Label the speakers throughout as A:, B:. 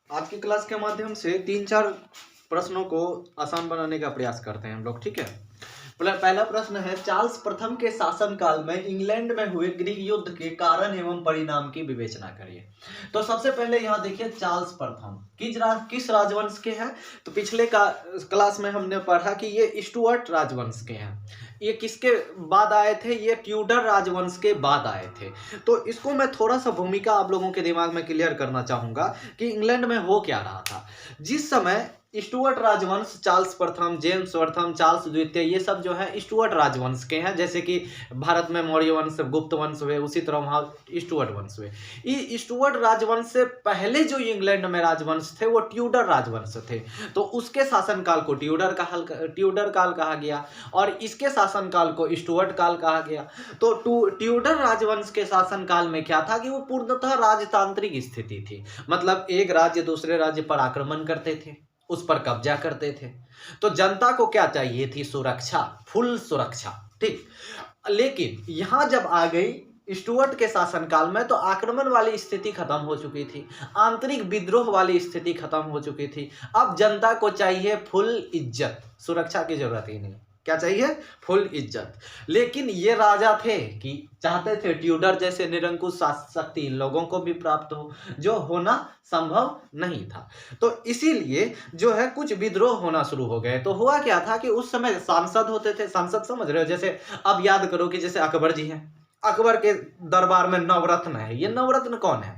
A: आज की क्लास के माध्यम से 3-4 प्रश्नों को आसान बनाने का प्रयास करते हैं हम लोग। ठीक है, पहला प्रश्न है, चार्ल्स प्रथम के शासनकाल में इंग्लैंड में हुए गृह युद्ध के कारण एवं परिणाम की विवेचना करिए। तो सबसे पहले यहाँ देखिए, चार्ल्स प्रथम किस राजवंश के हैं। तो पिछले क्लास में हमने पढ़ा कि ये स्टुअर्ट राजवंश के हैं। ये किसके बाद आए थे? ये ट्यूडर राजवंश के बाद आए थे। तो इसको मैं थोड़ा सा भूमिका आप लोगों के दिमाग में क्लियर करना चाहूंगा कि इंग्लैंड में हो क्या रहा था जिस समय। स्टुअर्ट राजवंश, चार्ल्स प्रथम, जेम्स प्रथम, चार्ल्स द्वितीय, ये सब जो है स्टुअर्ट राजवंश के हैं। जैसे कि भारत में मौर्य वंश, गुप्त वंश हुए, उसी तरह वहाँ स्टुअर्ट वंश हुए। ये स्टुअर्ट राजवंश से पहले जो इंग्लैंड में राजवंश थे वो ट्यूडर राजवंश थे। तो उसके शासनकाल को ट्यूडर काल कहा गया और इसके शासनकाल को स्टुअर्ट काल कहा गया। तो ट्यूडर राजवंश के शासनकाल में क्या था कि वो पूर्णतः राजतांत्रिक स्थिति थी। मतलब एक राज्य दूसरे राज्य पर आक्रमण करते थे, उस पर कब्जा करते थे। तो जनता को क्या चाहिए थी? सुरक्षा, फुल सुरक्षा। ठीक, लेकिन यहां जब आ गई स्टुअर्ट के शासनकाल में तो आक्रमण वाली स्थिति खत्म हो चुकी थी, आंतरिक विद्रोह वाली स्थिति खत्म हो चुकी थी। अब जनता को चाहिए फुल इज्जत, सुरक्षा की जरूरत ही नहीं। क्या चाहिए? फुल इज्जत। लेकिन ये राजा थे कि चाहते थे ट्यूडर जैसे निरंकुश शक्ति इन लोगों को भी प्राप्त हो, जो होना संभव नहीं था। तो इसीलिए जो है कुछ विद्रोह होना शुरू हो गए। तो हुआ क्या था कि उस समय सांसद होते थे। सांसद समझ रहे हो? जैसे अब याद करो कि जैसे अकबर जी हैं, अकबर के दरबार में नवरत्न है। ये नवरत्न कौन है?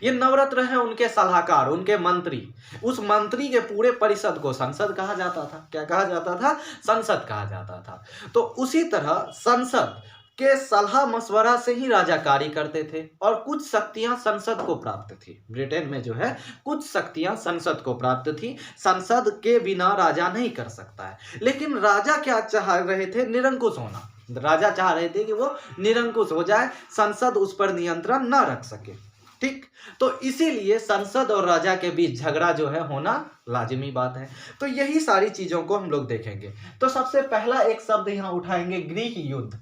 A: ये नवरत्न है उनके सलाहकार, उनके मंत्री। उस मंत्री के पूरे परिषद को संसद कहा जाता था। क्या कहा जाता था? संसद कहा जाता था। तो उसी तरह संसद के सलाह मशवरा से ही राजा कार्य करते थे और कुछ शक्तियां संसद को प्राप्त थी। ब्रिटेन में जो है कुछ शक्तियां संसद को प्राप्त थी। संसद के बिना राजा नहीं कर सकता है। लेकिन राजा क्या चाह रहे थे? निरंकुश होना। राजा चाह रहे थे कि वो निरंकुश हो जाए, संसद उस पर नियंत्रण न रख सके। ठीक, तो इसीलिए संसद और राजा के बीच झगड़ा जो है होना लाजिमी बात है। तो यही सारी चीजों को हम लोग देखेंगे। तो सबसे पहला एक शब्द यहाँ उठाएंगे, गृह युद्ध।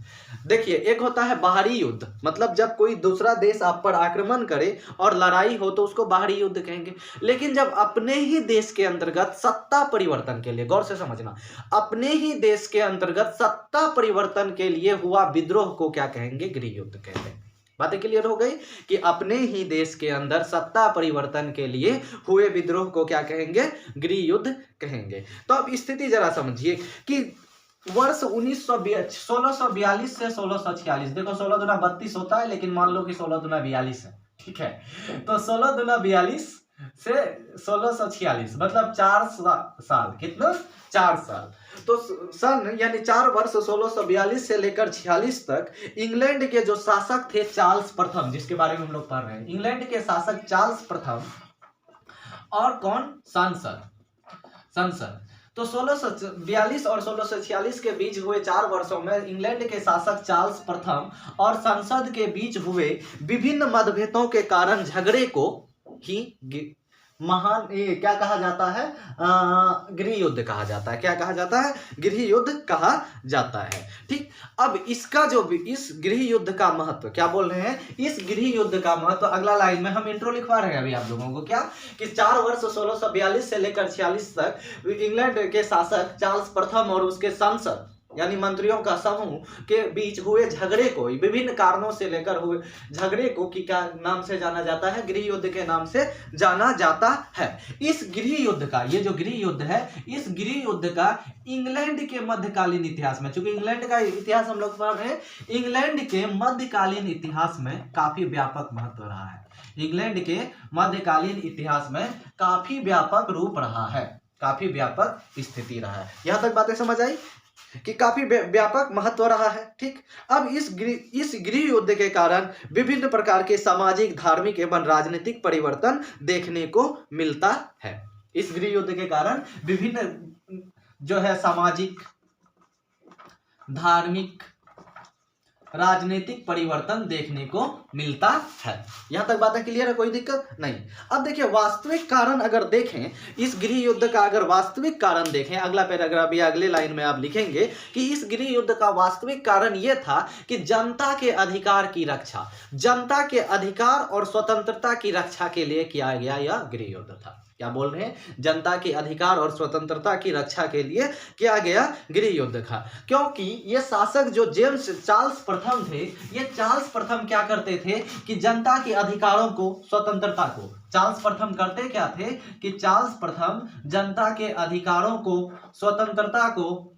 A: देखिए, एक होता है बाहरी युद्ध, मतलब जब कोई दूसरा देश आप पर आक्रमण करे और लड़ाई हो तो उसको बाहरी युद्ध कहेंगे। लेकिन जब अपने ही देश के अंतर्गत सत्ता परिवर्तन के लिए, गौर से समझना, अपने ही देश के अंतर्गत सत्ता परिवर्तन के लिए हुआ विद्रोह को क्या कहेंगे? गृह युद्ध कहते हैं। बातें क्लियर हो गई कि अपने ही देश के अंदर सत्ता परिवर्तन के लिए हुए विद्रोह को क्या कहेंगे? गृह युद्ध कहेंगे। तो अब स्थिति जरा समझिए कि वर्ष 1642 से 1646, देखो 16 दूना 32 होता है, लेकिन मान लो कि 16 दूना 42 है। ठीक है, तो 16 दूना 42 से 1646 मतलब 4 साल। कितना? 4 साल। तो सन यानी 4 वर्ष 1642 से लेकर 46 तक इंग्लैंड के जो शासक थे चार्ल्स प्रथम, जिसके बारे में हम लोग पढ़ रहे हैं, इंग्लैंड के शासक चार्ल्स प्रथम और कौन? संसद। तो 1642 और 1646 के बीच हुए 4 वर्षों में इंग्लैंड के शासक चार्ल्स प्रथम और संसद के बीच हुए विभिन्न मतभेदों के कारण झगड़े को ही क्या कहा जाता है? गृह युद्ध कहा जाता है। क्या कहा जाता है? गृह युद्ध कहा जाता है। ठीक, अब इसका जो इस गृह युद्ध का महत्व, क्या बोल रहे हैं? इस गृह युद्ध का महत्व अगला लाइन में हम इंट्रो लिखवा रहे हैं अभी आप लोगों को। क्या कि 4 वर्ष 1642 से लेकर 46 तक इंग्लैंड के शासक चार्ल्स प्रथम और उसके संसद यानी मंत्रियों का समूह के बीच हुए झगड़े को, विभिन्न कारणों से लेकर हुए झगड़े को कि क्या नाम से जाना जाता है? गृह युद्ध के नाम से जाना जाता है। इस गृह युद्ध का, ये जो गृह युद्ध है, इस गृह युद्ध का इंग्लैंड के मध्यकालीन इतिहास में, चूंकि इंग्लैंड का इतिहास हम लोग पढ़ रहे हैं, इंग्लैंड के मध्यकालीन इतिहास में काफी व्यापक महत्व रहा है। इंग्लैंड के मध्यकालीन इतिहास में काफी व्यापक रूप रहा है, काफी व्यापक स्थिति रहा है। यहां तक बातें समझ आई कि काफी व्यापक महत्व रहा है। ठीक, अब इस गृह युद्ध के कारण विभिन्न प्रकार के सामाजिक, धार्मिक एवं राजनीतिक परिवर्तन देखने को मिलता है। इस गृह युद्ध के कारण विभिन्न जो है सामाजिक, धार्मिक, राजनीतिक परिवर्तन देखने को मिलता है। यहां तक बातें क्लियर है, कोई दिक्कत नहीं। अब देखिए वास्तविक कारण अगर देखें, इस गृह युद्ध का अगर वास्तविक कारण देखें, अगला पैराग्राफ या अगले लाइन में आप लिखेंगे कि इस गृह युद्ध का वास्तविक कारण यह था कि जनता के अधिकार की रक्षा, जनता के अधिकार और स्वतंत्रता की रक्षा के लिए किया गया यह गृह युद्ध था। क्या बोल रहे हैं? जनता के अधिकार और स्वतंत्रता की रक्षा के लिए किया गया गृह युद्ध था। क्योंकि ये शासक जो चार्ल्स प्रथम थे, ये चार्ल्स प्रथम क्या करते थे कि जनता के अधिकारों को, स्वतंत्रता को, चार्ल्स प्रथम करते क्या थे कि चार्ल्स प्रथम जनता के अधिकारों को, स्वतंत्रता को,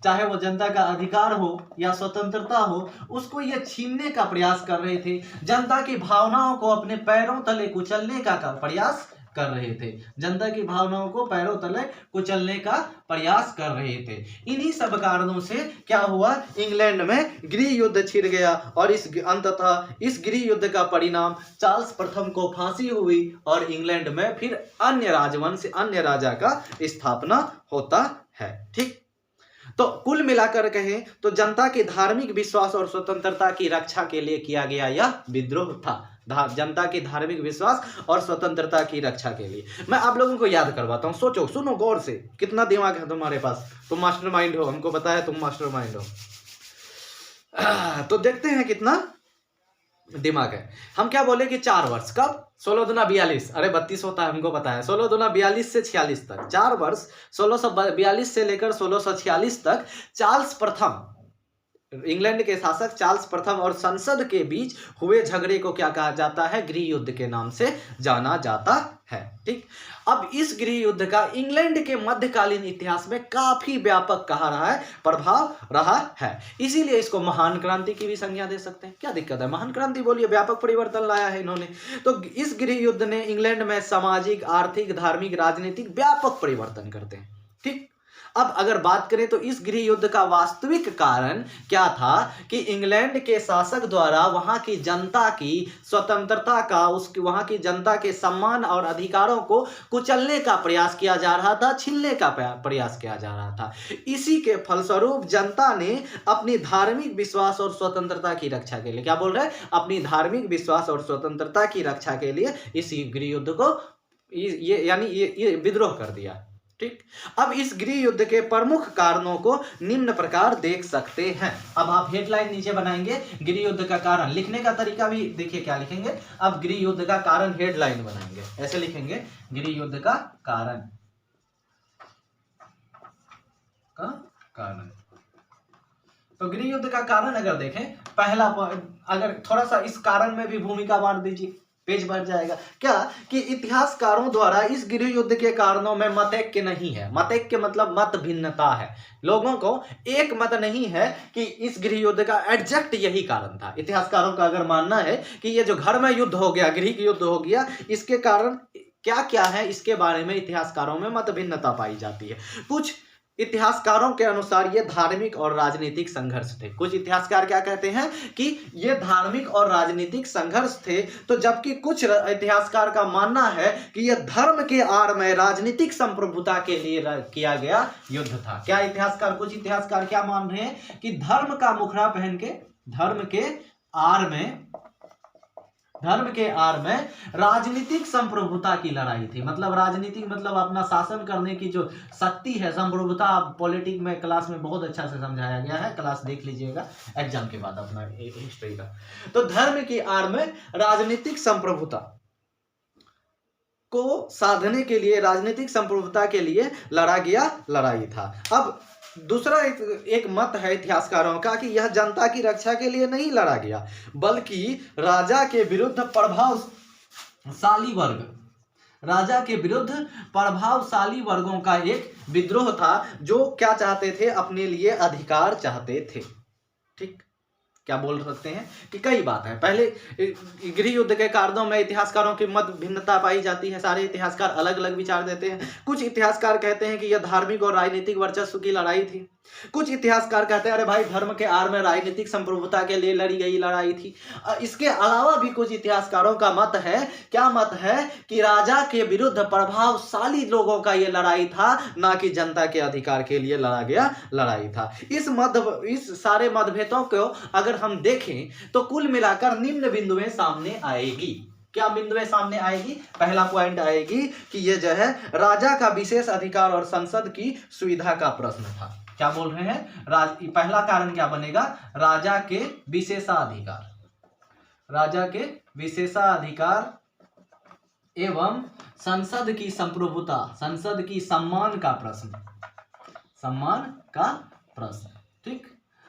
A: चाहे वो जनता का अधिकार हो या स्वतंत्रता हो, उसको ये छीनने का प्रयास कर रहे थे। जनता की भावनाओं को अपने पैरों तले कुचलने का प्रयास कर रहे थे। जनता की भावनाओं को पैरों तले कुचलने का प्रयास कर रहे थे। इन्हीं सब कारणों से क्या हुआ, इंग्लैंड में गृह युद्ध छिड़ गया और अंततः इस गृह युद्ध का परिणाम चार्ल्स प्रथम को फांसी हुई और इंग्लैंड में फिर अन्य राजवंश, अन्य राजा का स्थापना होता है। ठीक, तो कुल मिलाकर कहें तो जनता के धार्मिक विश्वास और स्वतंत्रता की रक्षा के लिए किया गया यह विद्रोह था। जनता की धार्मिक विश्वास और स्वतंत्रता की रक्षा के लिए। मैं आप लोगों को याद करवाता हूं, सोचो, सुनो गौर से, कितना दिमाग है तुम्हारे पास, तुम मास्टरमाइंड हो, हमको पता है तुम मास्टरमाइंड हो। तो देखते हैं कितना दिमाग है। हम क्या बोले कि 4 वर्ष, कब? 16 दूना 42, अरे 32 होता है, हमको पता है। 16 दूना 42 से 46 तक 4 वर्ष, 1642 से लेकर 1646 तक चार्ल्स प्रथम, इंग्लैंड के शासक चार्ल्स प्रथम और संसद के बीच हुए झगड़े को क्या कहा जाता है? गृह युद्ध के नाम से जाना जाता है। ठीक, अब इस गृह युद्ध का इंग्लैंड के मध्यकालीन इतिहास में काफी व्यापक कहा रहा है, प्रभाव रहा है। इसीलिए इसको महान क्रांति की भी संज्ञा दे सकते हैं। क्या दिक्कत है? महान क्रांति बोलिए, व्यापक परिवर्तन लाया है इन्होंने। तो इस गृह युद्ध ने इंग्लैंड में सामाजिक, आर्थिक, धार्मिक, राजनीतिक व्यापक परिवर्तन करते हैं। ठीक, अब अगर बात करें तो इस गृह युद्ध का वास्तविक कारण क्या था कि इंग्लैंड के शासक द्वारा वहां की जनता की स्वतंत्रता का, उसकी वहां की जनता के सम्मान और अधिकारों को कुचलने का प्रयास किया जा रहा था, छीनने का प्रयास किया जा रहा था। इसी के फलस्वरूप जनता ने अपनी धार्मिक विश्वास और स्वतंत्रता की रक्षा के लिए, क्या बोल रहे हैं, अपनी धार्मिक विश्वास और स्वतंत्रता की रक्षा के लिए इसी गृह युद्ध को ये विद्रोह कर दिया। ठीक, अब इस गृह युद्ध के प्रमुख कारणों को निम्न प्रकार देख सकते हैं। अब आप हेडलाइन नीचे बनाएंगे, गृह युद्ध का कारण। लिखने का तरीका भी देखिए क्या लिखेंगे। अब गृह युद्ध का कारण हेडलाइन बनाएंगे, ऐसे लिखेंगे, गृह युद्ध का कारण तो गृह युद्ध का कारण अगर देखें, पहला, अगर थोड़ा सा इस कारण में भी भूमिका बांट दीजिए, पेज भर जाएगा। क्या कि इतिहासकारों द्वारा इस गृह युद्ध के कारणों में मतैक्य नहीं है। मतैक्य मतलब मत भिन्नता है, लोगों को एक मत नहीं है कि इस गृह युद्ध का एग्जैक्ट यही कारण था। इतिहासकारों का अगर मानना है कि ये जो घर में युद्ध हो गया, गृह युद्ध हो गया, इसके कारण क्या क्या है, इसके बारे में इतिहासकारों में मत भिन्नता पाई जाती है। कुछ इतिहासकारों के अनुसार ये धार्मिक और राजनीतिक संघर्ष थे। कुछ इतिहासकार क्या कहते हैं कि ये धार्मिक और राजनीतिक संघर्ष थे, तो जबकि कुछ इतिहासकार का मानना है कि यह धर्म के आड़ में राजनीतिक संप्रभुता के लिए किया गया युद्ध था। क्या इतिहासकार, कुछ इतिहासकार क्या मान रहे हैं कि धर्म का मुखड़ा पहन के, धर्म के आड़ में राजनीतिक संप्रभुता की लड़ाई थी। मतलब राजनीतिक मतलब अपना शासन करने की जो शक्ति है, संप्रभुता, पॉलिटिक्स में क्लास में बहुत अच्छा से समझाया गया है, क्लास देख लीजिएगा एग्जाम के बाद अपना हिस्ट्री का। तो धर्म की आड़ में राजनीतिक संप्रभुता को साधने के लिए, राजनीतिक संप्रभुता के लिए लड़ा गया लड़ाई था। अब दूसरा एक मत है इतिहासकारों का कि यह जनता की रक्षा के लिए नहीं लड़ा गया, बल्कि राजा के विरुद्ध प्रभावशाली वर्गों का एक विद्रोह था, जो क्या चाहते थे, अपने लिए अधिकार चाहते थे। ठीक, क्या बोल सकते हैं कि कई बात है। पहले गृह युद्ध के कारणों में इतिहासकारों की मत भिन्नता पाई जाती है, सारे इतिहासकार अलग अलग विचार देते हैं। कुछ इतिहासकार कहते हैं कि यह धार्मिक और राजनीतिक वर्चस्व की लड़ाई थी। कुछ इतिहासकार कहते हैं अरे भाई, धर्म के आड़ में राजनीतिक संप्रभुता के लिए लड़ी गई लड़ाई थी। इसके अलावा भी कुछ इतिहासकारों का मत है, क्या मत है, कि राजा के विरुद्ध प्रभावशाली लोगों का यह लड़ाई था, ना कि जनता के अधिकार के लिए लड़ा गया लड़ाई था। इस सारे मतभेदों को अगर हम देखें तो कुल मिलाकर निम्न बिंदुएं सामने आएगी। क्या बिंदुएं सामने आएगी? पहला पॉइंट आएगी कि ये जो है राजा का विशेष अधिकार और संसद की सुविधा का प्रश्न था। क्या बोल रहे हैं? पहला कारण क्या बनेगा? राजा के विशेषाधिकार, राजा के विशेषाधिकार एवं संसद की संप्रभुता, संसद की सम्मान का प्रश्न, सम्मान का प्रश्न। ठीक,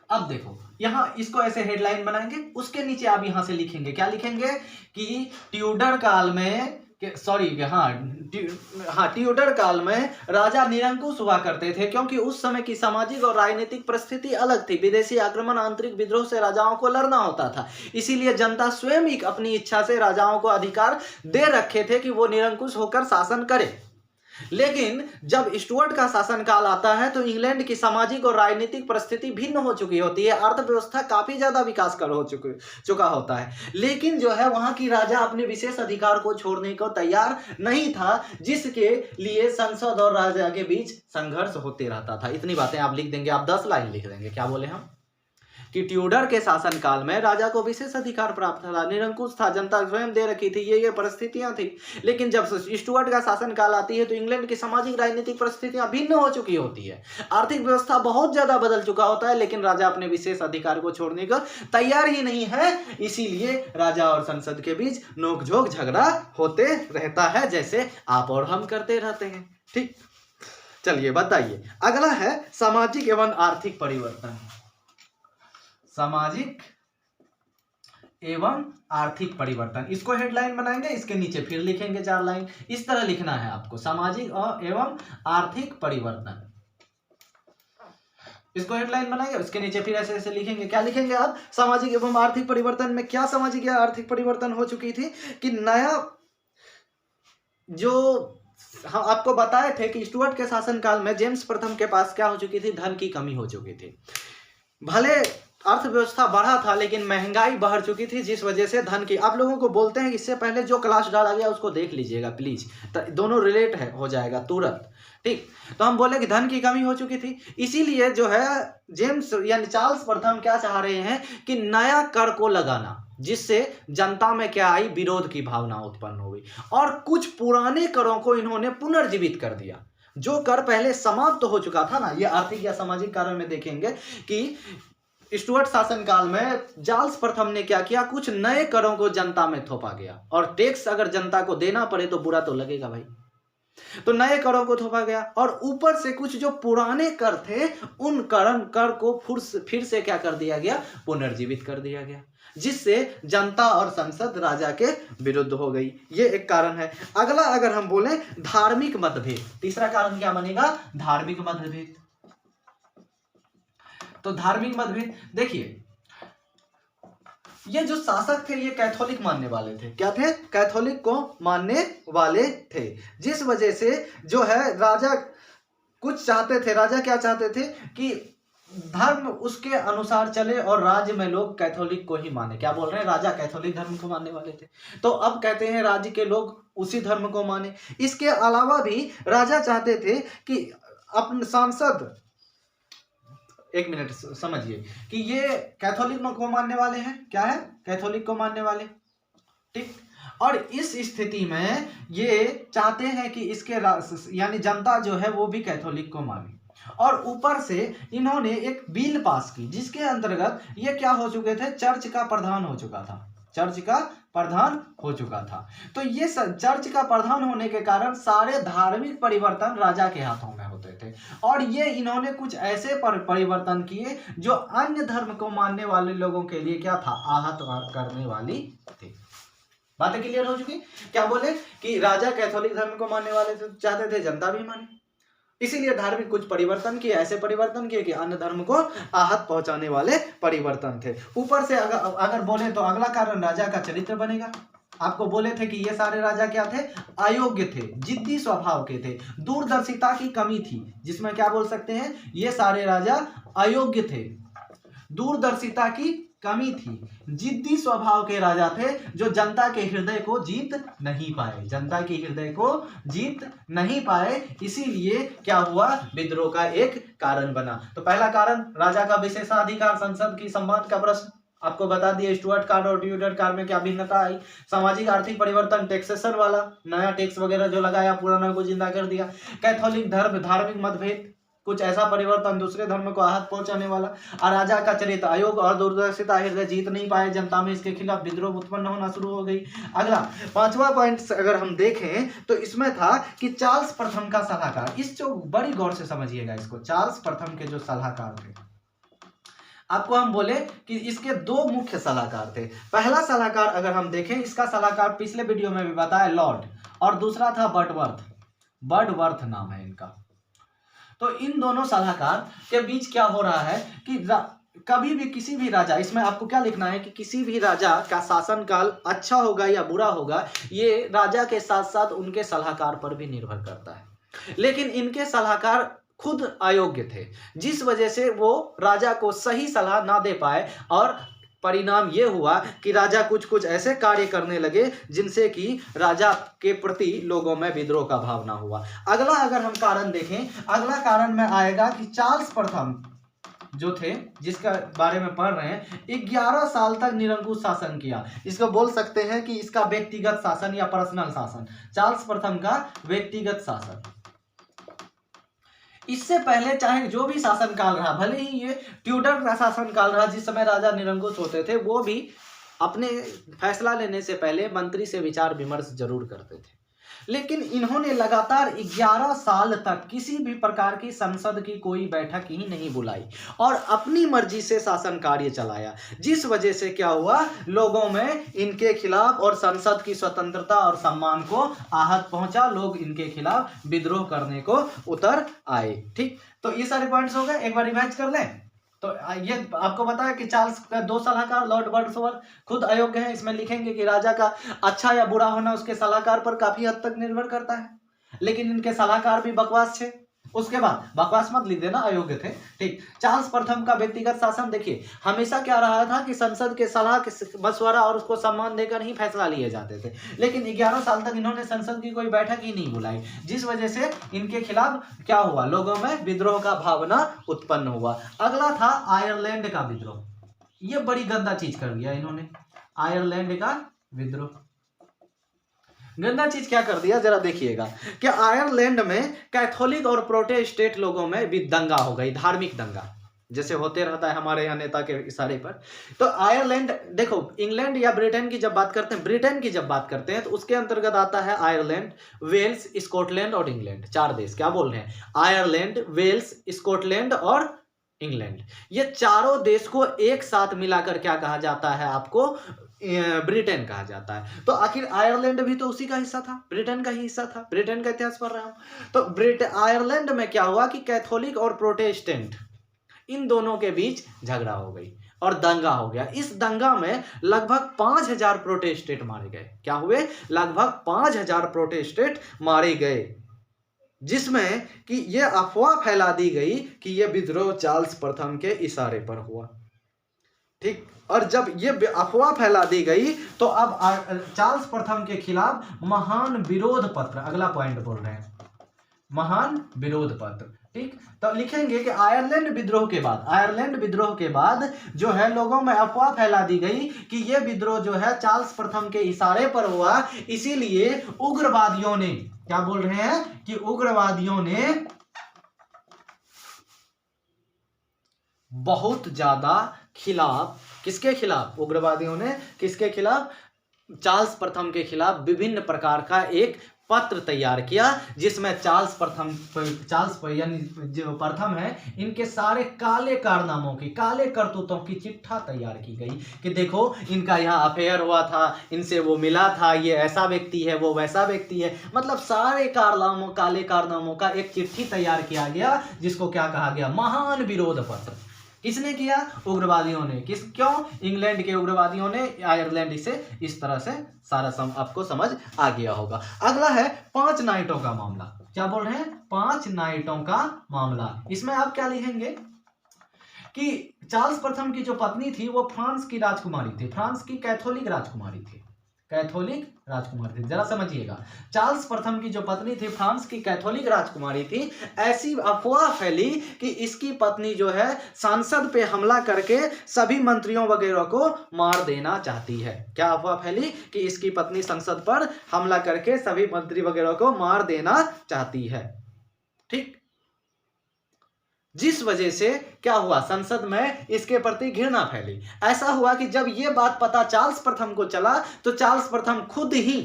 A: अब देखो यहां इसको ऐसे हेडलाइन बनाएंगे, उसके नीचे आप यहां से लिखेंगे, क्या लिखेंगे कि ट्यूडर काल में, ट्यूडर काल में राजा निरंकुश हुआ करते थे, क्योंकि उस समय की सामाजिक और राजनीतिक परिस्थिति अलग थी। विदेशी आक्रमण, आंतरिक विद्रोह से राजाओं को लड़ना होता था, इसीलिए जनता स्वयं ही अपनी इच्छा से राजाओं को अधिकार दे रखे थे कि वो निरंकुश होकर शासन करे। लेकिन जब स्टुअर्ट का शासनकाल आता है तो इंग्लैंड की सामाजिक और राजनीतिक परिस्थिति भिन्न हो चुकी होती है, अर्थव्यवस्था काफी ज्यादा विकास कर हो चुका होता है, लेकिन जो है वहां की राजा अपने विशेष अधिकार को छोड़ने को तैयार नहीं था, जिसके लिए संसद और राजा के बीच संघर्ष होते रहता था। इतनी बातें आप लिख देंगे, आप 10 लाइन लिख देंगे। क्या बोले हम कि ट्यूडर के शासनकाल में राजा को विशेष अधिकार प्राप्त था, निरंकुश था, जनता स्वयं दे रखी थी, ये परिस्थितियां थी। लेकिन जब स्टुअर्ट का शासनकाल आती है तो इंग्लैंड की सामाजिक राजनीतिक परिस्थितियां भिन्न हो चुकी होती है, आर्थिक व्यवस्था बहुत ज्यादा बदल चुका होता है, लेकिन राजा अपने विशेष अधिकार को छोड़ने को तैयार ही नहीं है। इसीलिए राजा और संसद के बीच नोकझोंक झगड़ा होते रहता है, जैसे आप और हम करते रहते हैं। ठीक, चलिए बताइए, अगला है सामाजिक एवं आर्थिक परिवर्तन। सामाजिक एवं आर्थिक परिवर्तन, इसको हेडलाइन बनाएंगे, इसके नीचे फिर लिखेंगे 4 लाइन। इस तरह लिखना है आपको, सामाजिक एवं आर्थिक परिवर्तन, इसको हेडलाइन बनाएंगे, उसके नीचे फिर ऐसे ऐसे लिखेंगे। क्या लिखेंगे आप? सामाजिक एवं आर्थिक परिवर्तन में क्या सामाजिक या आर्थिक परिवर्तन हो चुकी थी कि नया, जो हाँ आपको बताए थे कि स्टुअर्ट के शासनकाल में जेम्स प्रथम के पास क्या हो चुकी थी? धन की कमी हो चुकी थी। भले अर्थव्यवस्था बढ़ा था लेकिन महंगाई बढ़ चुकी थी, जिस वजह से धन की, आप लोगों को बोलते हैं इससे पहले जो क्लास डाला गया उसको देख लीजिएगा प्लीज, दोनों रिलेट है हो जाएगा तुरंत। ठीक, तो हम बोले कि धन की कमी हो चुकी थी, इसीलिए जो है जेम्स यानी चार्ल्स प्रथम क्या चाह रहे हैं कि नया कर को लगाना, जिससे जनता में क्या आई? विरोध की भावना उत्पन्न हुई, और कुछ पुराने करों को इन्होंने पुनर्जीवित कर दिया। जो कर पहले समाप्त तो हो चुका था ना, ये आर्थिक या सामाजिक कारण में देखेंगे कि स्टुअर्ट शासनकाल में चार्ल्स प्रथम ने क्या किया? कुछ नए करों को जनता में थोपा गया, और टैक्स अगर जनता को देना पड़े तो बुरा तो लगेगा भाई, तो नए करों को थोपा गया, और ऊपर से कुछ जो पुराने कर थे उन कर को फिर से क्या कर दिया गया? पुनर्जीवित कर दिया गया, जिससे जनता और संसद राजा के विरुद्ध हो गई। ये एक कारण है। अगला अगर हम बोले धार्मिक मतभेद, तीसरा कारण क्या बनेगा? धार्मिक मतभेद। तो धार्मिक मतभेद देखिए, ये जो शासक थे ये कैथोलिक मानने वाले थे। क्या थे? कैथोलिक को मानने वाले थे, जिस वजह से जो है राजा कुछ चाहते थे, राजा क्या चाहते थे कि धर्म उसके अनुसार चले और राज्य में लोग कैथोलिक को ही माने। क्या बोल रहे हैं? राजा कैथोलिक धर्म को मानने वाले थे, तो अब कहते हैं राज्य के लोग उसी धर्म को माने। इसके अलावा भी राजा चाहते थे कि अपने सांसद, एक मिनट समझिए कि ये कैथोलिक को मानने वाले हैं, क्या है? कैथोलिक को मानने वाले। ठीक, और इस स्थिति में ये चाहते हैं कि इसके यानी जनता जो है वो भी कैथोलिक को माने, और ऊपर से इन्होंने एक बिल पास की जिसके अंतर्गत ये क्या हो चुके थे? चर्च का प्रधान हो चुका था, चर्च का प्रधान हो चुका था। तो ये चर्च का प्रधान होने के कारण सारे धार्मिक परिवर्तन राजा के हाथों में होते थे, और ये इन्होंने कुछ ऐसे परिवर्तन किए जो अन्य धर्म को मानने वाले लोगों के लिए क्या था? आहत करने वाली थी। बातें क्लियर हो चुकी? क्या बोले कि राजा कैथोलिक धर्म को मानने वाले चाहते थे जनता भी माने, इसीलिए धार्मिक कुछ परिवर्तन किए, ऐसे परिवर्तन किए कि अन्य धर्म को आहत पहुंचाने वाले परिवर्तन थे। ऊपर से अगर बोले तो अगला कारण राजा का चरित्र बनेगा। आपको बोले थे कि ये सारे राजा क्या थे? अयोग्य थे, जिद्दी स्वभाव के थे, दूरदर्शिता की कमी थी, जिसमें क्या बोल सकते हैं? ये सारे राजा अयोग्य थे, दूरदर्शिता की कमी थी, जिद्दी स्वभाव के राजा थे, जो जनता के हृदय को जीत नहीं पाए, जनता के हृदय को जीत नहीं पाए, इसीलिए क्या हुआ? विद्रोह का एक कारण बना। तो पहला कारण राजा का विशेषाधिकार, संसद की सम्मान का प्रश्न, आपको बता दिए स्टुअर्ट कार्ड और ट्यूडर कार्ड में क्या भिन्नता आई। सामाजिक आर्थिक परिवर्तन, टैक्सेशन वाला, नया टैक्स वगैरह जो लगाया पुराना को जिंदा कर दिया। कैथोलिक धर्म, धार्मिक मतभेद, कुछ ऐसा परिवर्तन दूसरे धर्म को आहत पहुंचाने वाला। राजा का चरित्र, आयोग और दूरदर्शिता, हृदय जीत नहीं पाए, जनता में इसके खिलाफ विद्रोह उत्पन्न होना शुरू हो गई। अगला 5वां पॉइंट अगर हम देखें तो इसमें था कि चार्ल्स प्रथम का सलाहकार। इस जो बड़ी गौर से समझिएगा इसको, चार्ल्स प्रथम के जो सलाहकार थे, आपको हम बोले कि इसके 2 मुख्य सलाहकार थे। पहला सलाहकार अगर हम देखें, इसका सलाहकार पिछले वीडियो में भी बताया लॉर्ड, और दूसरा था बर्डवर्थ। बर्डवर्थ नाम है इनका। तो इन दोनों सलाहकार के बीच क्या हो रहा है कि कभी भी किसी भी राजा, इसमें आपको क्या लिखना है कि किसी भी राजा का शासनकाल अच्छा होगा या बुरा होगा, ये राजा के साथ साथ उनके सलाहकार पर भी निर्भर करता है। लेकिन इनके सलाहकार खुद अयोग्य थे, जिस वजह से वो राजा को सही सलाह ना दे पाए, और परिणाम ये हुआ कि राजा कुछ कुछ ऐसे कार्य करने लगे जिनसे कि राजा के प्रति लोगों में विद्रोह का भावना हुआ। अगला अगर हम कारण देखें, अगला कारण में आएगा कि चार्ल्स प्रथम जो थे, जिसका बारे में पढ़ रहे हैं, 11 साल तक निरंकुश शासन किया। इसको बोल सकते हैं कि इसका व्यक्तिगत शासन या पर्सनल शासन, चार्ल्स प्रथम का व्यक्तिगत शासन। इससे पहले चाहे जो भी शासनकाल रहा, भले ही ये ट्यूडर का शासनकाल रहा जिस समय राजा निरंकुश होते थे, वो भी अपने फैसला लेने से पहले मंत्री से विचार विमर्श जरूर करते थे। लेकिन इन्होंने लगातार 11 साल तक किसी भी प्रकार की संसद की कोई बैठक ही नहीं बुलाई और अपनी मर्जी से शासन कार्य चलाया, जिस वजह से क्या हुआ, लोगों में इनके खिलाफ और संसद की स्वतंत्रता और सम्मान को आहत पहुंचा। लोग इनके खिलाफ विद्रोह करने को उतर आए। ठीक, तो ये सारे पॉइंट्स हो गए, एक बार रिवाइज कर लें। तो ये आपको पता है कि चार्ल्स का 2 सलाहकार, लॉर्ड बर्डवर्थ खुद अयोग्य है। इसमें लिखेंगे कि राजा का अच्छा या बुरा होना उसके सलाहकार पर काफी हद तक निर्भर करता है, लेकिन इनके सलाहकार भी बकवास थे। उसके बाद बकवास मत लिख देना, अयोग्य थे। ठीक, चार्ल्स प्रथम का व्यक्तिगत शासन देखिए, हमेशा क्या रहा था कि संसद के सलाह के मशवरा और उसको सम्मान देकर ही फैसला लिए जाते थे। लेकिन 11 साल तक इन्होंने संसद की कोई बैठक ही नहीं बुलाई, जिस वजह से इनके खिलाफ क्या हुआ, लोगों में विद्रोह का भावना उत्पन्न हुआ। अगला था आयरलैंड का विद्रोह। ये बड़ी गंदा चीज कर दिया इन्होंने, आयरलैंड का विद्रोह। गंदा चीज क्या कर दिया, जरा देखिएगा कि आयरलैंड में कैथोलिक और प्रोटेस्टेंट लोगों में भी दंगा हो गई, धार्मिक दंगा, जैसे होते रहता है हमारे यहाँ नेता के इशारे पर। तो आयरलैंड, देखो इंग्लैंड या ब्रिटेन की जब बात करते हैं, ब्रिटेन की जब बात करते हैं तो उसके अंतर्गत आता है आयरलैंड, वेल्स, स्कॉटलैंड और इंग्लैंड। 4 देश, क्या बोल रहे हैं, आयरलैंड, वेल्स, स्कॉटलैंड और इंग्लैंड। ये चारों देश को एक साथ मिलाकर क्या कहा जाता है, आपको ब्रिटेन कहा जाता है। तो आखिर आयरलैंड भी तो उसी का हिस्सा था, ब्रिटेन का ही हिस्सा था। ब्रिटेन का इतिहास पढ़ रहा हूं। तो आयरलैंड में क्या हुआ कि कैथोलिक और प्रोटेस्टेंट इन दोनों के बीच झगड़ा हो गई और दंगा हो गया। इस दंगा में लगभग 5000 प्रोटेस्टेंट मारे गए। क्या हुए, लगभग 5000 प्रोटेस्टेंट मारे गए, जिसमें कि यह अफवाह फैला दी गई कि यह विद्रोह चार्ल्स प्रथम के इशारे पर हुआ। ठीक, और जब ये अफवाह फैला दी गई तो अब चार्ल्स प्रथम के खिलाफ महान विरोध पत्र, अगला पॉइंट बोल रहे हैं, महान विरोध पत्र। ठीक, तो लिखेंगे कि आयरलैंड विद्रोह के बाद जो है लोगों में अफवाह फैला दी गई कि ये विद्रोह जो है चार्ल्स प्रथम के इशारे पर हुआ। इसीलिए उग्रवादियों ने, क्या बोल रहे हैं कि उग्रवादियों ने बहुत ज्यादा खिलाफ, किसके खिलाफ, उग्रवादियों ने किसके खिलाफ, चार्ल्स प्रथम के खिलाफ विभिन्न प्रकार का एक पत्र तैयार किया, जिसमें चार्ल्स यानी जो प्रथम है, इनके सारे काले कारनामों की, काले करतूतों की चिट्ठा तैयार की गई कि देखो इनका यहाँ अफेयर हुआ था, इनसे वो मिला था, ये ऐसा व्यक्ति है, वो वैसा व्यक्ति है। मतलब सारे कारनामों, काले कारनामों का एक चिट्ठी तैयार किया गया, जिसको क्या कहा गया, महान विरोध पत्र। किसने किया, उग्रवादियों ने। क्यों, इंग्लैंड के उग्रवादियों ने आयरलैंड से इस तरह से सारा आपको समझ आ गया होगा। अगला है 5 नाइटों का मामला। क्या बोल रहे हैं, 5 नाइटों का मामला। इसमें आप क्या लिखेंगे कि चार्ल्स प्रथम की जो पत्नी थी वो फ्रांस की राजकुमारी थी, फ्रांस की कैथोलिक राजकुमारी थी। कैथोलिक राजकुमारी थी। जरा समझिएगा, चार्ल्स प्रथम की जो पत्नी थी फ्रांस की कैथोलिक राजकुमारी थी। ऐसी अफवाह फैली कि इसकी पत्नी जो है संसद पे हमला करके सभी मंत्रियों वगैरह को मार देना चाहती है। क्या अफवाह फैली कि इसकी पत्नी संसद पर हमला करके सभी मंत्री वगैरह को मार देना चाहती है। ठीक, जिस वजह से क्या हुआ, संसद में इसके प्रति घृणा फैली। ऐसा हुआ कि जब यह बात पता चार्ल्स प्रथम को चला तो चार्ल्स प्रथम खुद ही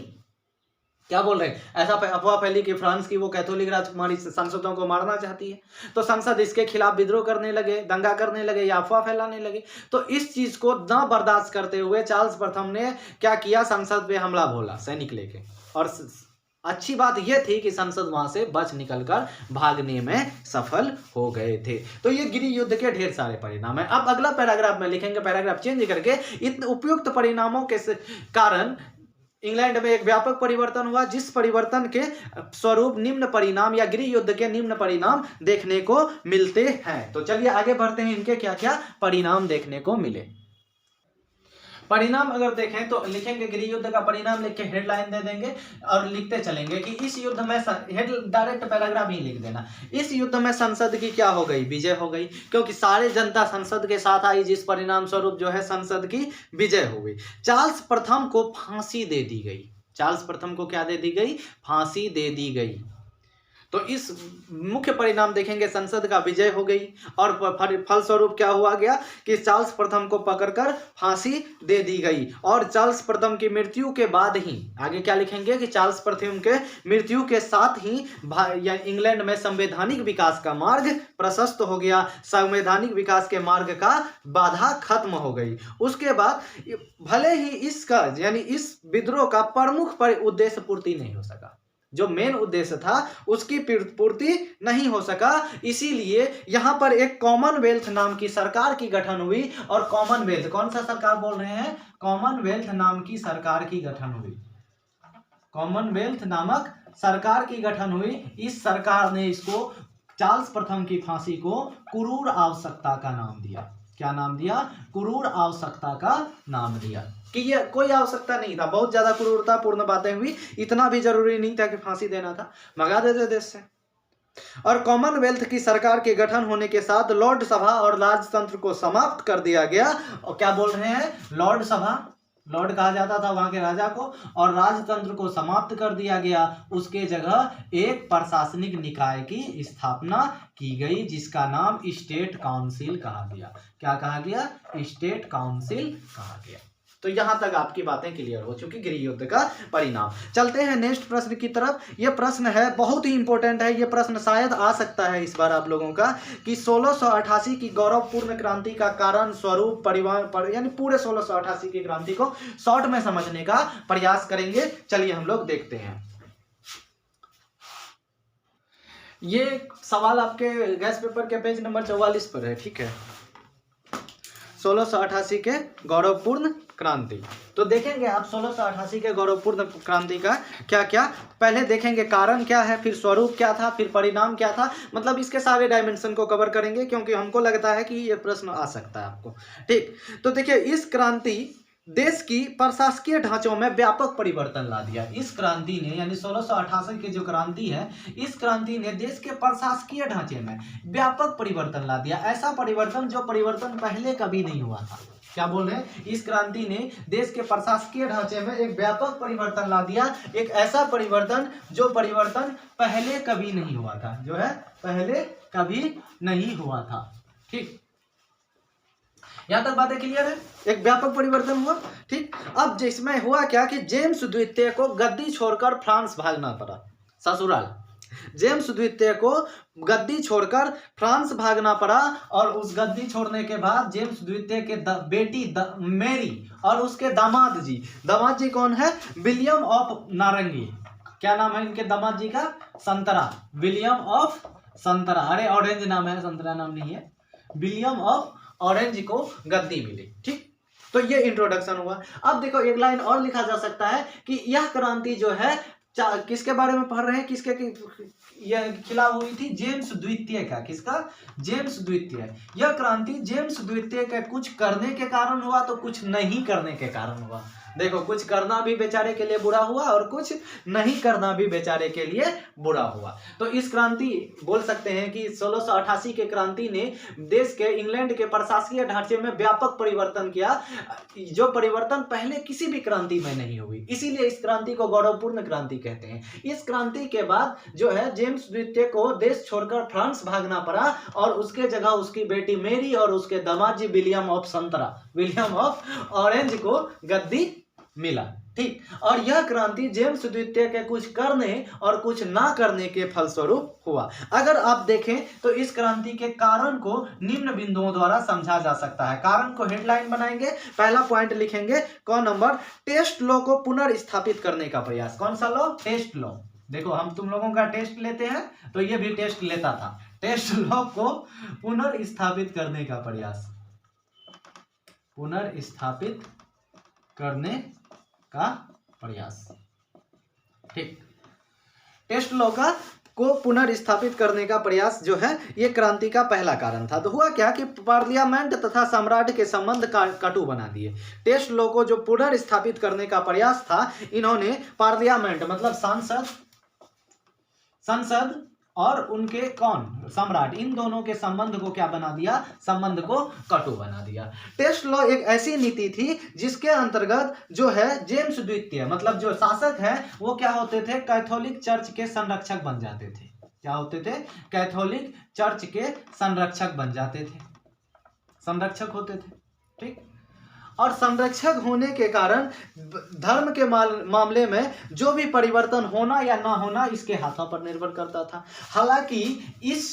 A: क्या बोल रहे हैं, ऐसा अफवाह फैली कि फ्रांस की वो कैथोलिक राजकुमारी सांसदों को मारना चाहती है, तो संसद इसके खिलाफ विद्रोह करने लगे, दंगा करने लगे या अफवाह फैलाने लगे। तो इस चीज को न बर्दाश्त करते हुए चार्ल्स प्रथम ने क्या किया, संसद पे हमला बोला सैनिक लेके। और अच्छी बात यह थी कि संसद वहां से बच निकलकर भागने में सफल हो गए थे। तो ये गृह युद्ध के ढेर सारे परिणाम है। अब अगला पैराग्राफ में लिखेंगे, पैराग्राफ चेंज करके, इन उपयुक्त परिणामों के कारण इंग्लैंड में एक व्यापक परिवर्तन हुआ, जिस परिवर्तन के स्वरूप निम्न परिणाम या गृह युद्ध के निम्न परिणाम देखने को मिलते हैं। तो चलिए आगे बढ़ते हैं, इनके क्या क्या परिणाम देखने को मिले। परिणाम अगर देखें तो लिखेंगे गृह युद्ध का परिणाम लिख के हेडलाइन दे देंगे और लिखते चलेंगे कि इस युद्ध में, हेड डायरेक्ट पैराग्राफ ही लिख देना, इस युद्ध में संसद की क्या हो गई, विजय हो गई, क्योंकि सारे जनता संसद के साथ आई, जिस परिणाम स्वरूप जो है संसद की विजय हो गई। चार्ल्स प्रथम को फांसी दे दी गई। चार्ल्स प्रथम को क्या दे दी गई, फांसी दे दी गई। तो इस मुख्य परिणाम देखेंगे, संसद का विजय हो गई और फलस्वरूप क्या हुआ गया कि चार्ल्स प्रथम को पकड़कर फांसी दे दी गई। और चार्ल्स प्रथम की मृत्यु के बाद ही आगे क्या लिखेंगे कि चार्ल्स प्रथम के मृत्यु के साथ ही इंग्लैंड में संवैधानिक विकास का मार्ग प्रशस्त हो गया, संवैधानिक विकास के मार्ग का बाधा खत्म हो गई। उसके बाद भले ही इसका यानी इस विद्रोह का प्रमुख उद्देश्य पूर्ति नहीं हो सका, जो मेन उद्देश्य था उसकी पूर्ति नहीं हो सका, इसीलिए यहां पर एक कॉमनवेल्थ नाम की सरकार की गठन हुई। और कॉमनवेल्थ कौन सा सरकार बोल रहे हैं, कॉमनवेल्थ नाम की सरकार की गठन हुई, कॉमनवेल्थ नामक सरकार की गठन हुई। इस सरकार ने इसको चार्ल्स प्रथम की फांसी को क्रूर आवश्यकता का नाम दिया। क्या नाम दिया, क्रूर आवश्यकता का नाम दिया, कि ये कोई आवश्यकता नहीं था, बहुत ज्यादा क्रूरतापूर्ण बातें हुई, इतना भी जरूरी नहीं था कि फांसी देना था, भगा देते देश से। और कॉमनवेल्थ की सरकार के गठन होने के साथ लॉर्ड सभा और राजतंत्र को समाप्त कर दिया गया। और क्या बोल रहे हैं, लॉर्ड सभा, लॉर्ड कहा जाता था वहां के राजा को, और राजतंत्र को समाप्त कर दिया गया। उसके जगह एक प्रशासनिक निकाय की स्थापना की गई, जिसका नाम स्टेट काउंसिल कहा गया। क्या कहा गया, स्टेट काउंसिल कहा गया। तो यहां तक आपकी बातें क्लियर हो चुकी गृह युद्ध का परिणाम। चलते हैं नेक्स्ट प्रश्न की तरफ। यह प्रश्न है बहुत ही इंपॉर्टेंट है, यह प्रश्न शायद आ सकता है इस बार आप लोगों का, कि 1688 की गौरवपूर्ण क्रांति का कारण स्वरूप परिवार यानी पूरे 1688 की क्रांति को शॉर्ट में समझने का प्रयास करेंगे। चलिए हम लोग देखते हैं। ये सवाल आपके गैस पेपर के पेज नंबर 44 पर है, ठीक है, 1688 के गौरवपूर्ण क्रांति। तो देखेंगे आप 1688 के गौरवपूर्ण क्रांति का क्या क्या, पहले देखेंगे कारण क्या है, फिर स्वरूप क्या था, फिर परिणाम क्या था, मतलब इसके सारे डायमेंशन को कवर करेंगे, क्योंकि हमको लगता है कि ये प्रश्न आ सकता है आपको। ठीक, तो देखिए इस क्रांति देश की प्रशासकीय ढांचों में व्यापक परिवर्तन ला दिया। इस क्रांति ने यानी 1688 की जो क्रांति है, इस क्रांति ने देश के प्रशासकीय ढांचे में व्यापक परिवर्तन ला दिया। ऐसा परिवर्तन जो परिवर्तन पहले कभी नहीं हुआ था। क्या बोल रहे हैं, इस क्रांति ने देश के प्रशासकीय ढांचे में एक व्यापक परिवर्तन ला दिया, एक ऐसा परिवर्तन जो परिवर्तन पहले कभी नहीं हुआ था, जो है पहले कभी नहीं हुआ था। ठीक, यहां तक बातें क्लियर है, एक व्यापक परिवर्तन हुआ। ठीक, अब जिसमें हुआ क्या कि जेम्स द्वितीय को गद्दी छोड़कर फ्रांस भागना पड़ा, ससुराल। जेम्स द्वितीय को गद्दी छोड़कर फ्रांस भागना पड़ा, और उस गद्दी छोड़ने के बाद जेम्स द्वितीय के बेटी मैरी और उसके दामाद जी कौन है, विलियम ऑफ नारंगी। क्या नाम है इनके दामाद जी का, संतरा, विलियम ऑफ संतरा। अरे ऑरेंज नाम है, संतरा नाम नहीं है, विलियम ऑफ ऑरेंज को गद्दी मिली। ठीक, तो ये इंट्रोडक्शन हुआ। अब देखो एक लाइन और लिखा जा सकता है कि यह क्रांति जो है किसके बारे में पढ़ रहे हैं, किसके यह खिलाफ हुई थी, जेम्स द्वितीय का। किसका, जेम्स द्वितीय। यह क्रांति जेम्स द्वितीय के कुछ करने के कारण हुआ तो कुछ नहीं करने के कारण हुआ। देखो, कुछ करना भी बेचारे के लिए बुरा हुआ और कुछ नहीं करना भी बेचारे के लिए बुरा हुआ। तो इस क्रांति बोल सकते हैं कि 1688 के क्रांति ने देश के, इंग्लैंड के प्रशासकीय ढांचे में व्यापक परिवर्तन किया, जो परिवर्तन पहले किसी भी क्रांति में नहीं हुई। इसीलिए इस क्रांति को गौरवपूर्ण क्रांति कहते हैं। इस क्रांति के बाद जो है जेम्स द्वितीय को देश छोड़कर फ्रांस भागना पड़ा और उसके जगह उसकी बेटी मेरी और उसके दामाद जी विलियम ऑफ ऑरेंज को गद्दी मिला। ठीक, और यह क्रांति जेम्स द्वितीय के कुछ करने और कुछ ना करने के फलस्वरूप हुआ। अगर आप देखें तो इस क्रांति के कारण को निम्न बिंदुओं द्वारा समझा जा सकता है। कारण को हेडलाइन बनाएंगे, पहला पॉइंट लिखेंगे कौन नंबर, टेस्ट लॉ को पुनर्स्थापित करने का प्रयास। कौन सा लॉ? Test law. देखो, हम तुम लोगों का टेस्ट लेते हैं तो ये भी टेस्ट लेता था। टेस्ट लॉ को पुनर्स्थापित करने का प्रयास, पुनर्स्थापित करने का प्रयास। ठीक, टेस्ट लॉ को पुनर्स्थापित करने का प्रयास जो है ये क्रांति का पहला कारण था। तो हुआ क्या कि पार्लियामेंट तथा सम्राट के संबंध कटु बना दिए। टेस्ट लॉ को जो पुनर्स्थापित करने का प्रयास था, इन्होंने पार्लियामेंट मतलब संसद और उनके कौन, सम्राट, इन दोनों के संबंध को क्या बना दिया? संबंध को कटु बना दिया। टेस्ट लॉ एक ऐसी नीति थी जिसके अंतर्गत जो है जेम्स द्वितीय मतलब जो शासक है वो क्या होते थे? कैथोलिक चर्च के संरक्षक बन जाते थे। क्या होते थे? कैथोलिक चर्च के संरक्षक बन जाते थे, संरक्षक होते थे। ठीक, और संरक्षक होने के कारण धर्म के मामले में जो भी परिवर्तन होना या ना होना इसके हाथों पर निर्भर करता था। हालांकि इस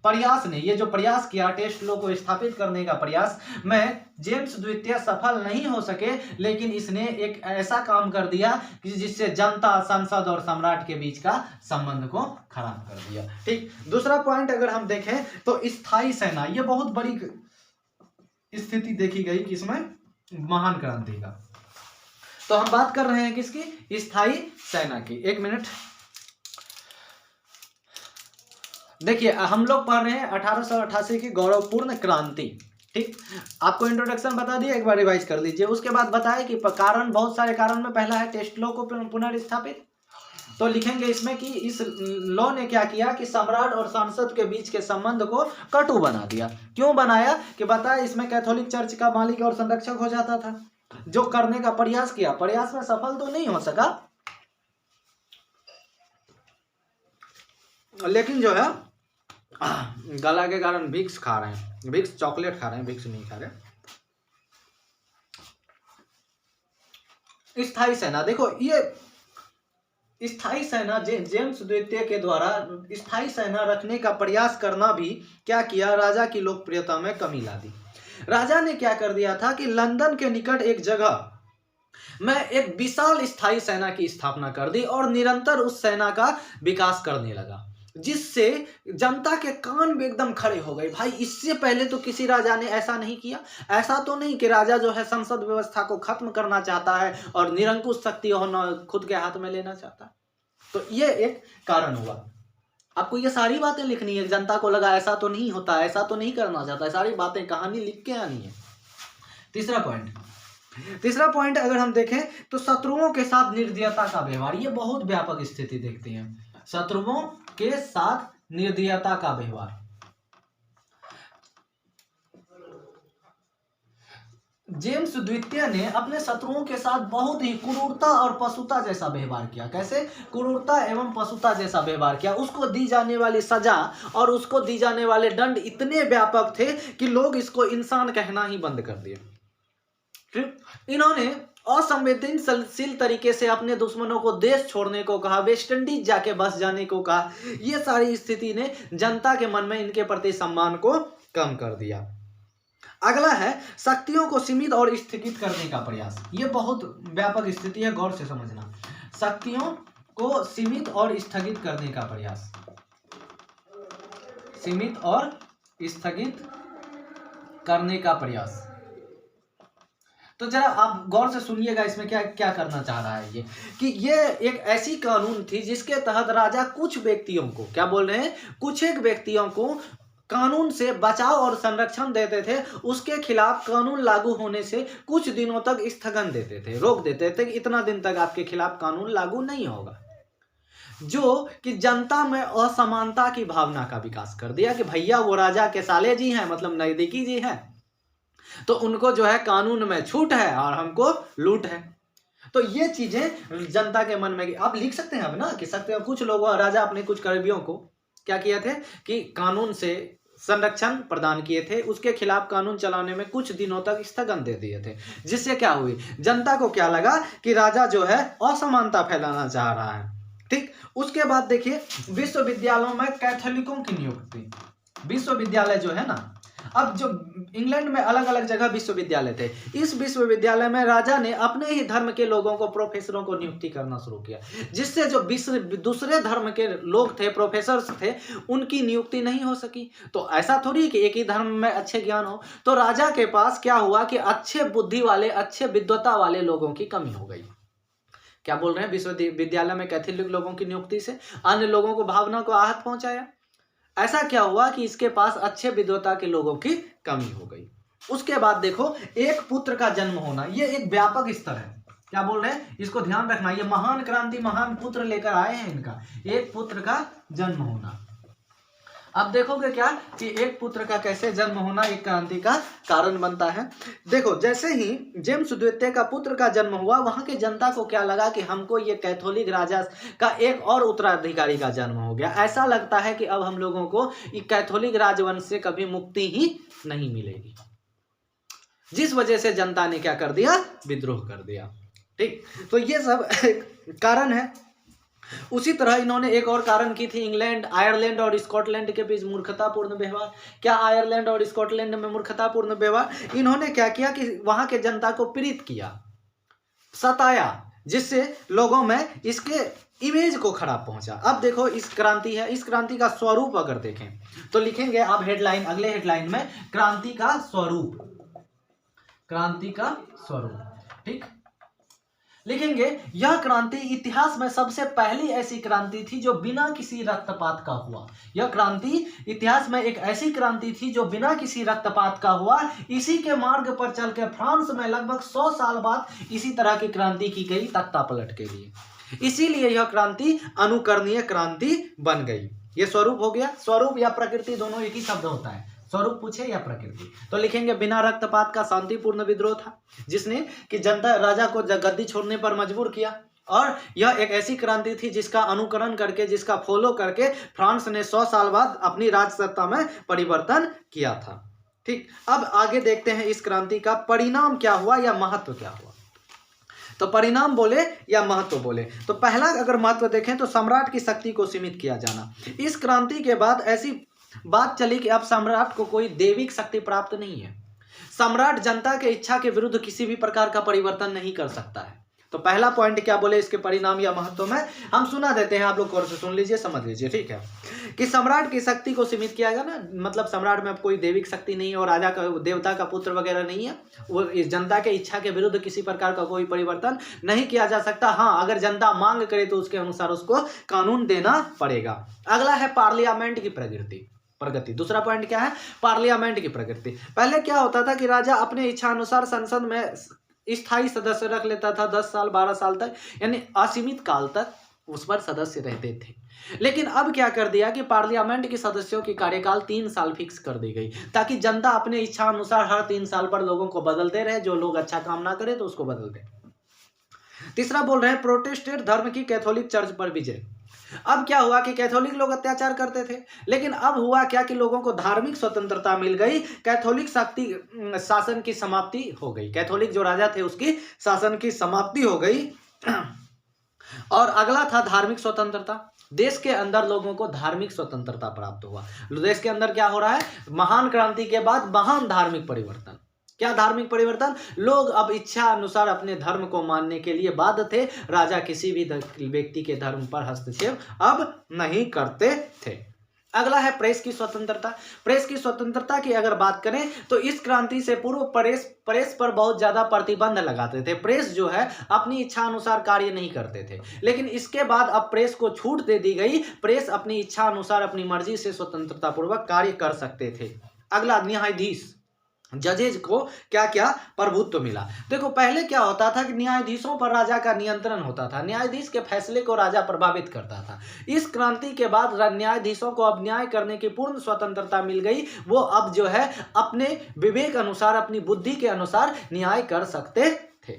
A: प्रयास ने, ये जो प्रयास किया टेस्ट लॉ को स्थापित करने का प्रयास में, जेम्स द्वितीय सफल नहीं हो सके, लेकिन इसने एक ऐसा काम कर दिया कि जिससे जनता, संसद और सम्राट के बीच का संबंध को खराब कर दिया। ठीक, दूसरा पॉइंट अगर हम देखें तो स्थायी सेना, ये बहुत बड़ी स्थिति देखी गई किसमें? महान क्रांति का। तो हम बात कर रहे हैं किसकी? स्थायी सेना की। एक मिनट, देखिए हम लोग पढ़ रहे हैं 1888 की गौरवपूर्ण क्रांति। ठीक, आपको इंट्रोडक्शन बता दिया, एक बार रिवाइज कर लीजिए। उसके बाद बताए कि कारण, बहुत सारे कारण में पहला है टेस्ट लॉ को पुनर्स्थापित। तो लिखेंगे इसमें कि इस लॉ ने क्या किया कि सम्राट और सांसद के बीच के संबंध को कटु बना दिया। क्यों बनाया कि बताया, इसमें कैथोलिक चर्च का मालिक और संरक्षक हो जाता था। जो करने का प्रयास किया, प्रयास में सफल तो नहीं हो सका, लेकिन जो है गला के कारण विक्स खा रहे हैं, विक्स चॉकलेट खा रहे हैं, विक्स नहीं खा रहे। स्थायी सेना, देखो ये स्थायी सेना जेम्स द्वितीय के द्वारा स्थायी सेना रखने का प्रयास करना भी क्या किया? राजा की लोकप्रियता में कमी ला दी। राजा ने क्या कर दिया था कि लंदन के निकट एक जगह में एक विशाल स्थायी सेना की स्थापना कर दी और निरंतर उस सेना का विकास करने लगा, जिससे जनता के कान भी एकदम खड़े हो गए। भाई, इससे पहले तो किसी राजा ने ऐसा नहीं किया। ऐसा तो नहीं कि राजा जो है संसद व्यवस्था को खत्म करना चाहता है और निरंकुश शक्ति होना खुद के हाथ में लेना चाहता है। तो ये एक कारण हुआ। आपको ये सारी बातें लिखनी है। जनता को लगा ऐसा तो नहीं होता, ऐसा तो नहीं करना चाहता, सारी बातें, कहानी लिख के आनी है। तीसरा पॉइंट अगर हम देखें तो शत्रुओं के साथ निर्दयता का व्यवहार, ये बहुत व्यापक स्थिति देखते हैं। शत्रुओं के साथ निर्दयता का व्यवहार, जेम्स द्वितीय ने अपने शत्रुओं के साथ बहुत ही क्रूरता और पशुता जैसा व्यवहार किया। कैसे? क्रूरता एवं पशुता जैसा व्यवहार किया। उसको दी जाने वाली सजा और उसको दी जाने वाले दंड इतने व्यापक थे कि लोग इसको इंसान कहना ही बंद कर दिए। इन्होंने असंवेदनशील तरीके से अपने दुश्मनों को देश छोड़ने को कहा, वेस्ट इंडीज जाके बस जाने को कहा। यह सारी स्थिति ने जनता के मन में इनके प्रति सम्मान को कम कर दिया। अगला है शक्तियों को सीमित और स्थगित करने का प्रयास। यह बहुत व्यापक स्थिति है, गौर से समझना। शक्तियों को सीमित और स्थगित करने का प्रयास, सीमित और स्थगित करने का प्रयास। तो जरा आप गौर से सुनिएगा, इसमें क्या क्या करना चाह रहा है ये, कि ये एक ऐसी कानून थी जिसके तहत राजा कुछ व्यक्तियों को, क्या बोल रहे हैं, कुछ एक व्यक्तियों को कानून से बचाव और संरक्षण देते थे, उसके खिलाफ कानून लागू होने से कुछ दिनों तक स्थगन देते थे, रोक देते थे कि इतना दिन तक आपके खिलाफ कानून लागू नहीं होगा, जो कि जनता में असमानता की भावना का विकास कर दिया कि भैया वो राजा के साले जी हैं, मतलब नजदीकी जी हैं, तो उनको जो है कानून में छूट है और हमको लूट है। तो ये चीजें जनता के मन में, आप लिख सकते हैं अब ना कि सकते हैं कुछ लोगों, राजा अपने कुछ कर्मियों को क्या किए थे कि कानून से संरक्षण प्रदान किए थे, उसके खिलाफ कानून चलाने में कुछ दिनों तक स्थगन दे दिए थे, जिससे क्या हुई, जनता को क्या लगा कि राजा जो है असमानता फैलाना चाह रहा है। ठीक, उसके बाद देखिए विश्वविद्यालयों में कैथोलिकों की नियुक्ति। विश्वविद्यालय जो है ना, अब जो इंग्लैंड में अलग अलग जगह विश्वविद्यालय थे, इस विश्वविद्यालय में राजा ने अपने ही धर्म के लोगों को, प्रोफेसरों को नियुक्ति करना शुरू किया, जिससे जो दूसरे धर्म के लोग थे, प्रोफेसर्स थे, उनकी नियुक्ति नहीं हो सकी। तो ऐसा थोड़ी कि एक ही धर्म में अच्छे ज्ञान हो, तो राजा के पास क्या हुआ कि अच्छे बुद्धि वाले, अच्छे विद्वता वाले लोगों की कमी हो गई। क्या बोल रहे हैं, विश्वविद्यालय में कैथोलिक लोगों की नियुक्ति से अन्य लोगों को भावना को आहत पहुंचाया। ऐसा क्या हुआ कि इसके पास अच्छे विद्वता के लोगों की कमी हो गई। उसके बाद देखो एक पुत्र का जन्म होना, ये एक व्यापक स्तर है। क्या बोल रहे हैं, इसको ध्यान रखना, ये महान क्रांति, महान पुत्र लेकर आए हैं इनका, एक पुत्र का जन्म होना। अब देखोगे क्या कि एक पुत्र का कैसे जन्म होना एक क्रांति का कारण बनता है। देखो जैसे ही जेम्स द्वितीय का पुत्र का जन्म हुआ, वहां की जनता को क्या लगा कि हमको ये कैथोलिक राजा का एक और उत्तराधिकारी का जन्म हो गया। ऐसा लगता है कि अब हम लोगों को ये कैथोलिक राजवंश से कभी मुक्ति ही नहीं मिलेगी, जिस वजह से जनता ने क्या कर दिया, विद्रोह कर दिया। ठीक, तो ये सब कारण है। उसी तरह इन्होंने एक और कारण की थी, इंग्लैंड, आयरलैंड और स्कॉटलैंड के बीच मूर्खतापूर्ण व्यवहार। क्या आयरलैंड और स्कॉटलैंड में मूर्खतापूर्ण व्यवहार, इन्होंने क्या किया कि वहां के जनता को पीड़ित किया, सताया, जिससे लोगों में इसके इमेज को खराब पहुंचा। अब देखो इस क्रांति है, इस क्रांति का स्वरूप अगर देखें तो लिखेंगे आप हेडलाइन, अगले हेडलाइन में, क्रांति का स्वरूप, क्रांति का स्वरूप। ठीक, लिखेंगे यह क्रांति इतिहास में सबसे पहली ऐसी क्रांति थी जो बिना किसी रक्तपात का हुआ। यह क्रांति इतिहास में एक ऐसी क्रांति थी जो बिना किसी रक्तपात का हुआ। इसी के मार्ग पर चल के फ्रांस में लगभग 100 साल बाद इसी तरह की क्रांति की गई, तख्ता पलट के लिए। इसीलिए यह क्रांति अनुकरणीय क्रांति बन गई। यह स्वरूप हो गया। स्वरूप या प्रकृति दोनों एक ही शब्द होता है, स्वरूप पूछे या प्रकृति, तो लिखेंगे बिना रक्तपात का शांतिपूर्ण विद्रोह था, जिसने कि जनता राजा को गद्दी छोड़ने पर मजबूर किया। और यह एक ऐसी क्रांति थी जिसका अनुकरण करके, जिसका फॉलो करके फ्रांस ने 100 साल बाद अपनी राजसत्ता में परिवर्तन किया था। ठीक, अब आगे देखते हैं इस क्रांति का परिणाम क्या हुआ या महत्व क्या हुआ। तो परिणाम बोले या महत्व बोले तो पहला अगर महत्व देखें तो सम्राट की शक्ति को सीमित किया जाना। इस क्रांति के बाद ऐसी बात चली कि अब सम्राट को कोई दैविक शक्ति प्राप्त नहीं है। सम्राट जनता के इच्छा के विरुद्ध किसी भी प्रकार का परिवर्तन नहीं कर सकता है। तो पहला पॉइंट क्या बोले इसके परिणाम या महत्व में, हम सुना देते हैं, आप लोग गौर से सुन लीजिए, समझ लीजिए। ठीक है, कि सम्राट की शक्ति को सीमित किया गया ना, मतलब सम्राट में अब कोई दैविक शक्ति नहीं है और राजा का, देवता का पुत्र वगैरह नहीं है। वो इस जनता के इच्छा के विरुद्ध किसी प्रकार का कोई परिवर्तन नहीं किया जा सकता। हाँ, अगर जनता मांग करे तो उसके अनुसार उसको कानून देना पड़ेगा। अगला है पार्लियामेंट की प्रगति। दूसरा पॉइंट क्या है, पार्लियामेंट की प्रगति। पहले क्या होता था कि राजा अपने इच्छा अनुसार संसद में स्थायी सदस्य रख लेता था, 10 साल 12 साल तक, यानी असीमित काल तक उस पर सदस्य रहते थे। लेकिन अब क्या कर दिया कि पार्लियामेंट के सदस्यों की कार्यकाल 3 साल फिक्स कर दी गई, ताकि जनता अपने इच्छा अनुसार हर 3 साल पर लोगों को बदलते रहे। जो लोग अच्छा काम ना करे तो उसको बदलते। तीसरा बोल रहे हैं प्रोटेस्टेंट धर्म की कैथोलिक चर्च पर विजय। अब क्या हुआ कि कैथोलिक लोग अत्याचार करते थे, लेकिन अब हुआ क्या कि लोगों को धार्मिक स्वतंत्रता मिल गई। कैथोलिक शासन की समाप्ति हो गई। कैथोलिक जो राजा थे उसकी शासन की समाप्ति हो गई। और अगला था धार्मिक स्वतंत्रता। देश के अंदर लोगों को धार्मिक स्वतंत्रता प्राप्त हुआ। देश के अंदर क्या हो रहा है, महान क्रांति के बाद महान धार्मिक परिवर्तन। क्या धार्मिक परिवर्तन, लोग अब इच्छा अनुसार अपने धर्म को मानने के लिए बाध्य थे। राजा किसी भी व्यक्ति के धर्म पर हस्तक्षेप अब नहीं करते थे। अगला है प्रेस की स्वतंत्रता। प्रेस की स्वतंत्रता की अगर बात करें तो इस क्रांति से पूर्व प्रेस पर बहुत ज्यादा प्रतिबंध लगाते थे। प्रेस जो है अपनी इच्छा अनुसार कार्य नहीं करते थे, लेकिन इसके बाद अब प्रेस को छूट दे दी गई। प्रेस अपनी इच्छा अनुसार अपनी मर्जी से स्वतंत्रता पूर्वक कार्य कर सकते थे। अगला, न्यायाधीश, जजेज को क्या क्या प्रभुत्व मिला। देखो पहले क्या होता था कि न्यायाधीशों पर राजा का नियंत्रण होता था, न्यायाधीश के फैसले को राजा प्रभावित करता था। इस क्रांति के बाद न्यायाधीशों को अब न्याय करने की पूर्ण स्वतंत्रता मिल गई। वो अब जो है अपने विवेक अनुसार, अपनी बुद्धि के अनुसार न्याय कर सकते थे।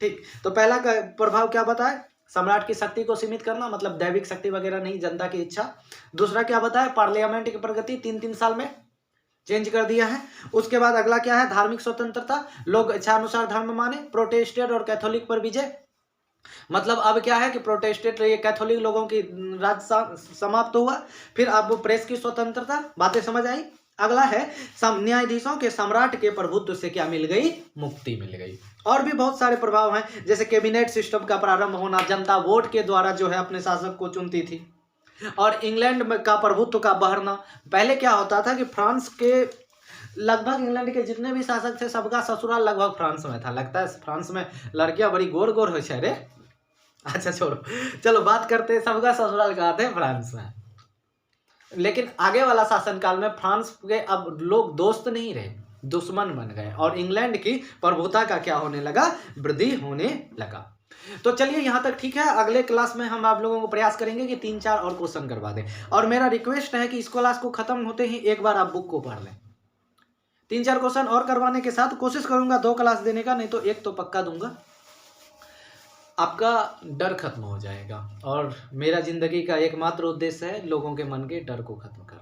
A: ठीक, तो पहला का प्रभाव क्या बताए, सम्राट की शक्ति को सीमित करना, मतलब दैविक शक्ति वगैरह नहीं, जनता की इच्छा। दूसरा क्या बताया, पार्लियामेंट की प्रगति 3-3 साल में चेंज कर दिया है। उसके बाद अगला क्या है, धार्मिक स्वतंत्रता, लोग इच्छा अनुसार धर्म माने। प्रोटेस्टेंट और कैथोलिक पर विजय, मतलब अब क्या है कि प्रोटेस्टेंट ये कैथोलिक लोगों की राज समाप्त हुआ। फिर अब प्रेस की स्वतंत्रता, बातें समझ आई। अगला है न्यायाधीशों के सम्राट के प्रभुत्व से क्या मिल गई, मुक्ति मिल गई। और भी बहुत सारे प्रभाव हैं, जैसे कैबिनेट सिस्टम का प्रारंभ होना, जनता वोट के द्वारा जो है अपने शासक को चुनती थी, और इंग्लैंड में का प्रभुत्व का बढ़ना। पहले क्या होता था कि फ्रांस के लगभग इंग्लैंड के जितने भी शासक थे सबका ससुराल लगभग फ्रांस में था। लगता है फ्रांस में लड़कियां बड़ी गोर गोर हो रे। अच्छा छोड़ो, चलो बात करते हैं, सबका ससुराल कहाँ थे, फ्रांस में। लेकिन आगे वाला शासनकाल में फ्रांस के अब लोग दोस्त नहीं रहे, दुश्मन बन गए, और इंग्लैंड की प्रभुता का क्या होने लगा, वृद्धि होने लगा। तो चलिए यहाँ तक ठीक है। अगले क्लास में हम आप लोगों को प्रयास करेंगे कि 3-4 और क्वेश्चन करवा दें, और मेरा रिक्वेस्ट है कि इस क्लास को खत्म होते ही एक बार आप बुक को पढ़ लें। 3-4 क्वेश्चन और करवाने के साथ कोशिश करूंगा 2 क्लास देने का, नहीं तो 1 तो पक्का दूंगा। आपका डर खत्म हो जाएगा, और मेरा जिंदगी का एकमात्र उद्देश्य है लोगों के मन के डर को खत्म करना।